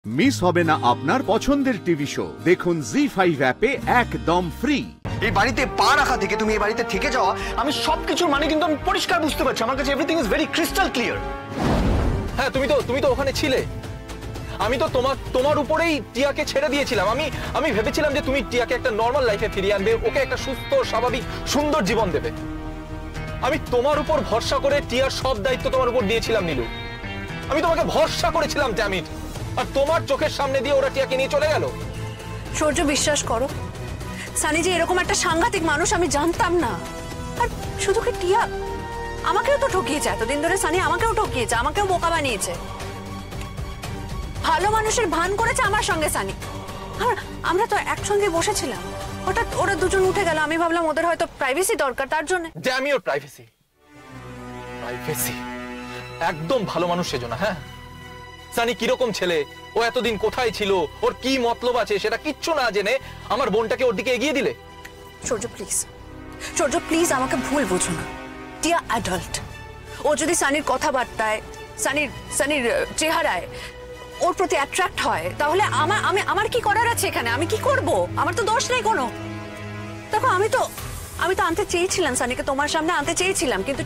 Miss হবে না আপনার পছন্দের টিভি শো। দেখুন জি5 অ্যাপে একদম ফ্রি। এই বাড়িতে পা রাখা থেকে তুমি এই বাড়িতে থেকে যাওয়া, আমি সবকিছুর মানে কিন্তু আমি পরিষ্কার বুঝতে পারছি। আমার কাছে everything is very crystal clear. হ্যাঁ, তুমি তো ওখানে ছিলে। আমি তো তোমার উপরেই টিয়াকে ছেড়ে দিয়েছিলাম। আমি ভেবেছিলাম যে তুমি টিয়াকে একটা নর্মাল লাইফে ফিরিয়ে আনবে, ওকে একটা সুস্থ স্বাভাবিক সুন্দর জীবন দেবে। আমি তোমার উপর ভরসা করে টিয়ার সব দায়িত্ব তোমার উপর দিয়েছিলাম নীলু। আমি তোমাকে ভরসা করেছিলাম ড্যাম ইট, আর তোমার চোখের সামনে দিয়ে ওরা টিয়াকে নিয়ে চলে গেল। সূর্য, বিশ্বাস করো, সানি যে এরকম একটা সাংঘাতিক মানুষ আমি জানতাম না। আর শুধু কি টিয়া, আমাকেও তো ঠকিয়েছে এতদিন ধরে। সানি আমাকেও ঠকিয়েছে, আমাকেও বোকা বানিয়েছে। ভালো মানুষের ভান করেছে আমার সঙ্গে সানি। আর আমরা তো একসঙ্গে বসেছিলাম, হঠাৎ ওরা দুজন উঠে গেল। আমি ভাবলাম ওদের হয়তো প্রাইভেসি দরকার, তার জন্য। Damn your privacy. একদম ভালো মানুষ সেজন্য। হ্যাঁ, সানি কিরকম ছেলে, ও এতদিন কোথায় ছিল, ওর কি মতলব আছে সেটা কিচ্ছু না জেনে আমার বোনটাকে ওর দিকে এগিয়ে দিলে। সূর্য প্লিজ আমাকে ভুল বুঝো না। টিয়া অ্যাডাল্ট। ও যদি সানির কথাবার্তায়, সানির চেহারায় ওর প্রতি অ্যাট্রাক্ট হয়, তাহলে আমার কি করার আছে এখানে? আমি কি করব? আমার তো দোষ নেই কোনো। দেখো, আমি তো আনতে চেয়েছিলাম সানিকে, তোমার সামনে আনতে চেয়েছিলাম, কিন্তু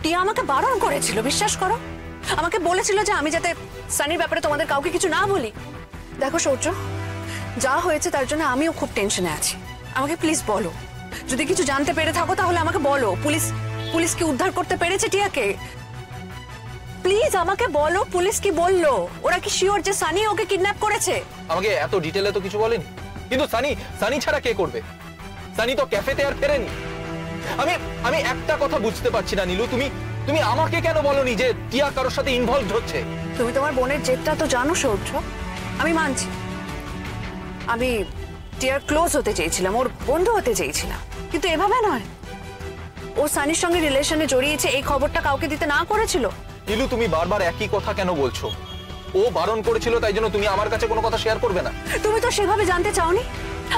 টিয়া আমাকে বারণ করেছিল। বিশ্বাস করো, আমাকে বলেছিল যে আমি যাতে সানির ব্যাপারে তোমাদের কাউকে কিছু না বলি। দেখো সূর্য, যা হয়েছে তার জন্য আমিও খুব টেনশনে আছি। আমাকে প্লিজ বলো, যদি কিছু জানতে পেরে থাকো তাহলে আমাকে বলো। পুলিশ কি উদ্ধার করতে পেরেছে টিয়াকে? প্লিজ আমাকে বলো, পুলিশ কি বললো? ওরা কি শিওর যে সানি ওকে কিডন্যাপ করেছে? আমাকে এত ডিটেলে তো কিছু বলেনি, কিন্তু সানি ছাড়া কে করবে? সানি তো ক্যাফেতে আর ফেরেনি। আমি একটা কথা বুঝতে পারছি না নীলু, তুমি আমাকে কেন বলনি যে টিয়া কারোর সাথে ইনভলভড হচ্ছে? তুমি তোমার বোনের জেদটা তো জানো সূর্য, আমি মানছি। আমি টিয়ার ক্লোজ হতে চেয়েছিলাম, ওর বন্ধু হতে চেয়েছিলাম, কিন্তু এভাবে নয়। ও সানির সঙ্গে রিলেশনে জড়িয়েছে এই খবরটা কাউকে দিতে না করেছিল। নীলু, তুমি বারবার একই কথা কেন বলছো? ও বারণ করেছিল তাই জন্য তুমি আমার কাছে কোনো কথা শেয়ার করবে না? তুমি তো সেভাবে জানতে চাওনি।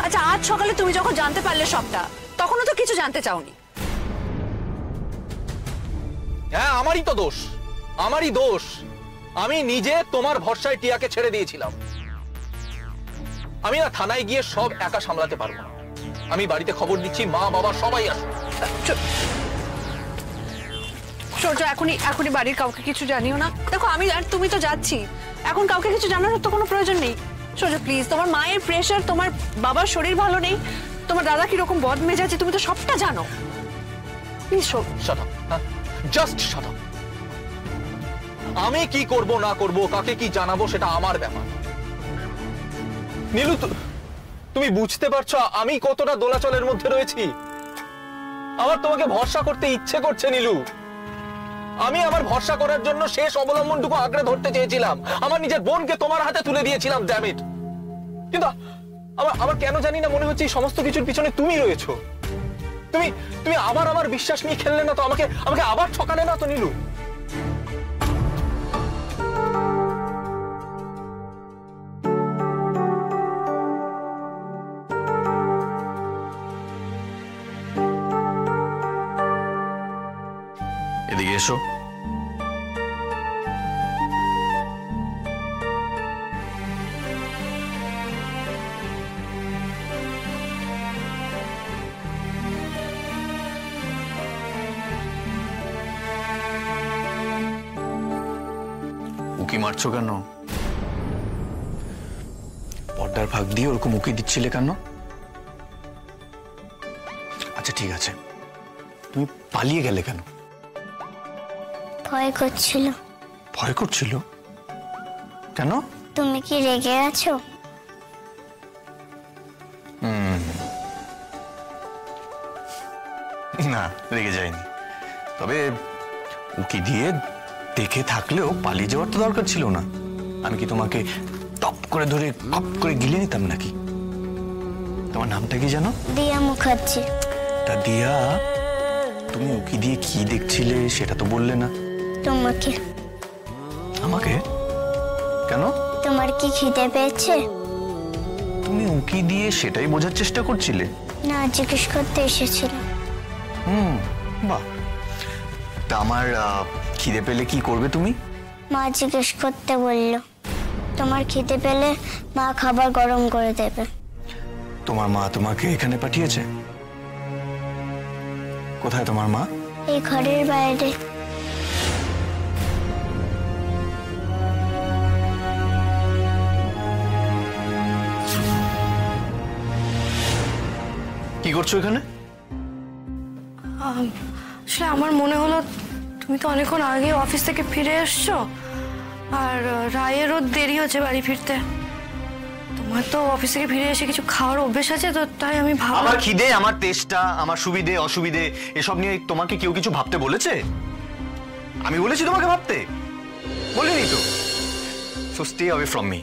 আচ্ছা, আজ সকালে তুমি যখন জানতে পারলে সবটা, তখনও তো কিছু জানতে চাওনি। হ্যাঁ, আমারই দোষ। আমি নিজে তোমার ভরসায় টিয়াকে ছেড়ে দিয়েছিলাম। আমি না থানায় গিয়ে সব একা সামলাতে পারবো না। আমি বাড়িতে খবর দিচ্ছি, মা বাবা সবাই আসুন। সূর্য, এখনই বাড়ির কাউকে কিছু জানিও না। দেখো, আমি আর তুমি তো যাচ্ছি, এখন কাউকে কিছু জানানোর তো কোনো প্রয়োজন নেই। সূর্য প্লিজ, তোমার মায়ের প্রেশার, তোমার বাবার শরীর ভালো নেই, তোমার দাদা কিরকম বদমেজাজি, তুমি তো সবটা জানো। Please shut up, just shut up. আমি কি করব না করব, কাকে কি জানাবো সেটা আমার ব্যাপার। নীলু, তুমি বুঝতে পারছো আমি কতটা দোলাচলের মধ্যে রয়েছি? আমার তোমাকে ভরসা করতে ইচ্ছে করছে নীলু। আমি আমার ভরসা করার জন্য শেষ অবলম্বনটুকু আঁকড়ে ধরতে চেয়েছিলাম। আমার নিজের বোনকে তোমার হাতে তুলে দিয়েছিলাম, ড্যাম ইট। কিন্তু আমার কেন জানি না মনে হচ্ছে এই সমস্ত কিছুর পিছনে তুমি রয়েছো। তুমি আবার আমার বিশ্বাস নিয়ে খেললে না তো? আমাকে আবার ঠকালে না তো নীলু? এদিকে এসো। উকি মারছো কেন? পর্দার ফাঁক দিয়ে ওরকম উকি দিচ্ছিলে কেন? আচ্ছা ঠিক আছে, তুমি পালিয়ে গেলে কেন? ভয় করছিল। ভয় করছিল কেন? তুমি কি রেগে আছো? না, রেগে যায়নি। তবে উকি দিয়ে দেখে থাকলেও পালিয়ে যাওয়ার তো দরকার ছিল না। আমি কি তোমাকে টপ করে ধরে কপ করে গিলে নিতাম নাকি? তোমার নামটা কি জানো? দিয়া মুখার্জি। তা দিয়া, তুমি উকি দিয়ে কি দেখছিলে সেটা তো বললে না। তোমাকে। আমাকে? কেন? তোমার কি খিদে পেয়েছে? তুমি উকি দিয়ে সেটাই বোঝার চেষ্টা করছিলে? না, জিজ্ঞেস করতে এসেছিলাম। বাহ। তা আমার খিদে পেলে কি করবে তুমি? মা জিজ্ঞেস করতে বললো। তোমার খিদে পেলে মা খাবার গরম করে দেবে। তোমার মা তোমাকে এখানে পাঠিয়েছে? কোথায় তোমার মা? এই ঘরের বাইরে। কি করছো এখানে? আসলে আমার মনে হলো তুমি তো অনেকক্ষণ আগে অফিস থেকে ফিরে এসছো, আর রায়েরও দেরি হচ্ছে বাড়ি ফিরতে। তোমার তো অফিস থেকে ফিরে এসে কিছু খাওয়ার অভ্যেস আছে, তো তাই আমি আমার ভাবলাম। খিদে, আমার তেষ্টা, আমার সুবিধে অসুবিধে এসব নিয়ে তোমাকে কেউ কিছু ভাবতে বলেছে? আমি বলেছি তোমাকে ভাবতে? বলিনি তো। So stay away from me.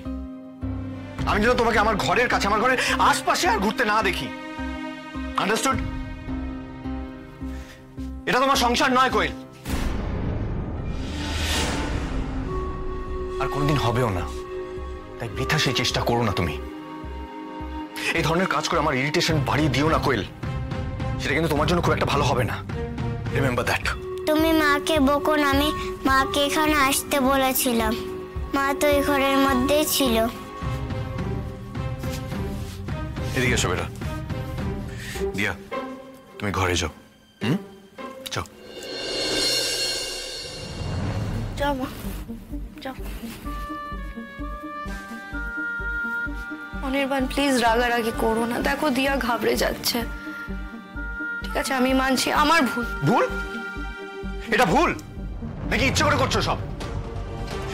আমি যেন তোমাকে আমার ঘরের কাছে, আমার ঘরের আশপাশে আর ঘুরতে না দেখি। আন্ডারস্টুড? এটা তোমার সংসার নয় কোয়েল, আর কোনদিন হবেও না। তাই বৃথা সেই চেষ্টা করো না তুমি। এই ধরনের কাজ করে আমার ইরিটেশন বাড়িয়ে দিও না কোয়েল। সেটা কিন্তু তোমার জন্য খুব একটা ভালো হবে না। Remember that. তুমি মাকে বকো না, আমি মাকে এখানে আসতে বলেছিলাম। মা তো এই ঘরের মধ্যেই ছিল। এদিকে এসো বেটা। দিয়া, তুমি ঘরে যাও। যাও। যাও মা, যাও। অনির্বাণ প্লিজ রাগারাগি করো না, দেখো দিয়া ঘাবড়ে যাচ্ছে। ঠিক আছে আমি মানছি আমার ভুল। ভুল? এটা ভুল নাকি ইচ্ছে করে করছো সব?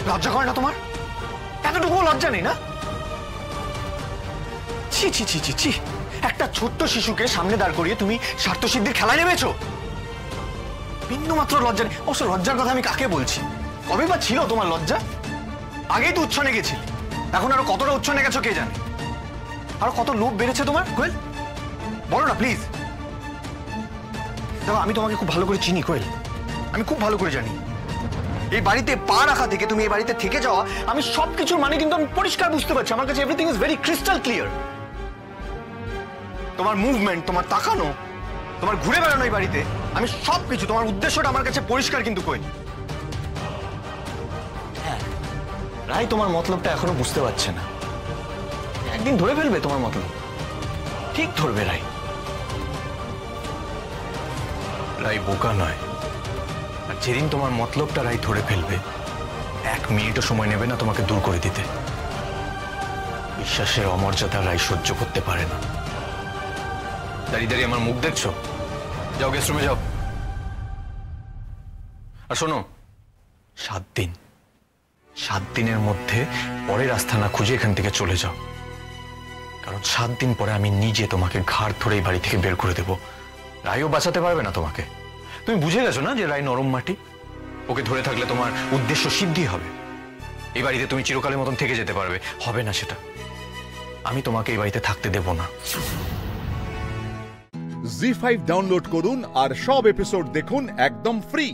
লজ্জা করে না তোমার? এতটুকু লজ্জা নেই না? ছি ছি ছি ছি ছি, একটা ছোট্ট শিশুকে সামনে দাঁড় করিয়ে তুমি স্বার্থসিদ্ধির খেলায় নেমেছো। বিন্দু মাত্র লজ্জা নেই। অবশ্য লজ্জার কথা আমি কাকে বলছি? কবে বা ছিল তোমার লজ্জা? আগেই তো উচ্ছনে গেছিলে, এখন আরো কতটা উচ্ছনে গেছো কে জানে। আরো কত লোভ বেড়েছে তোমার কোয়েল, বলো না প্লিজ। দেখো আমি তোমাকে খুব ভালো করে চিনি কোয়েল, আমি খুব ভালো করে জানি। এই বাড়িতে পা রাখা থেকে তুমি এই বাড়িতে থেকে যাওয়া, আমি সবকিছুর মানে কিন্তু আমি পরিষ্কার বুঝতে পারছি। আমার কাছে everything is very crystal clear. তোমার মুভমেন্ট, তোমার তাকানো, তোমার ঘুরে বেড়ানো এই বাড়িতে, আমি সবকিছু, তোমার উদ্দেশ্যটা আমার কাছে পরিষ্কার কিন্তু কোয়েল। হ্যাঁ, রাই তোমার মতলবটা এখনো বুঝতে পারছে না। একদিন ধরে ফেলবে তোমার মতলব, ঠিক ধরবে রাই। রাই বোকা নয়, আর যেদিন তোমার মতলবটা রাই ধরে ফেলবে, 1 মিনিটও সময় নেবে না তোমাকে দূর করে দিতে। বিশ্বাসের অমর্যাদা রাই সহ্য করতে পারে না। দাঁড়িয়ে দাঁড়িয়ে আমার মুখ দেখছো? যাও গেস্ট রুমে যাও। আর শোনো, 7 দিনের মধ্যে পরের আস্থানা খুঁজে এখান থেকে চলে যাও। কারণ 7 দিন পরে আমি নিজে তোমাকে ঘাড় ধরে এই বাড়ি থেকে বের করে দেব। রাইও বাঁচাতে পারবে না তোমাকে। তুমি বুঝে গেছো না যে রাই নরম মাটি, ওকে ধরে থাকলে তোমার উদ্দেশ্য সিদ্ধি হবে। এই বাড়িতে তুমি চিরকালের মতন থেকে যেতে পারবে। হবে না সেটা। আমি তোমাকে এই বাড়িতে থাকতে দেব না। জি5 ডাউনলোড করুন আর সব এপিসোড দেখুন একদম ফ্রি।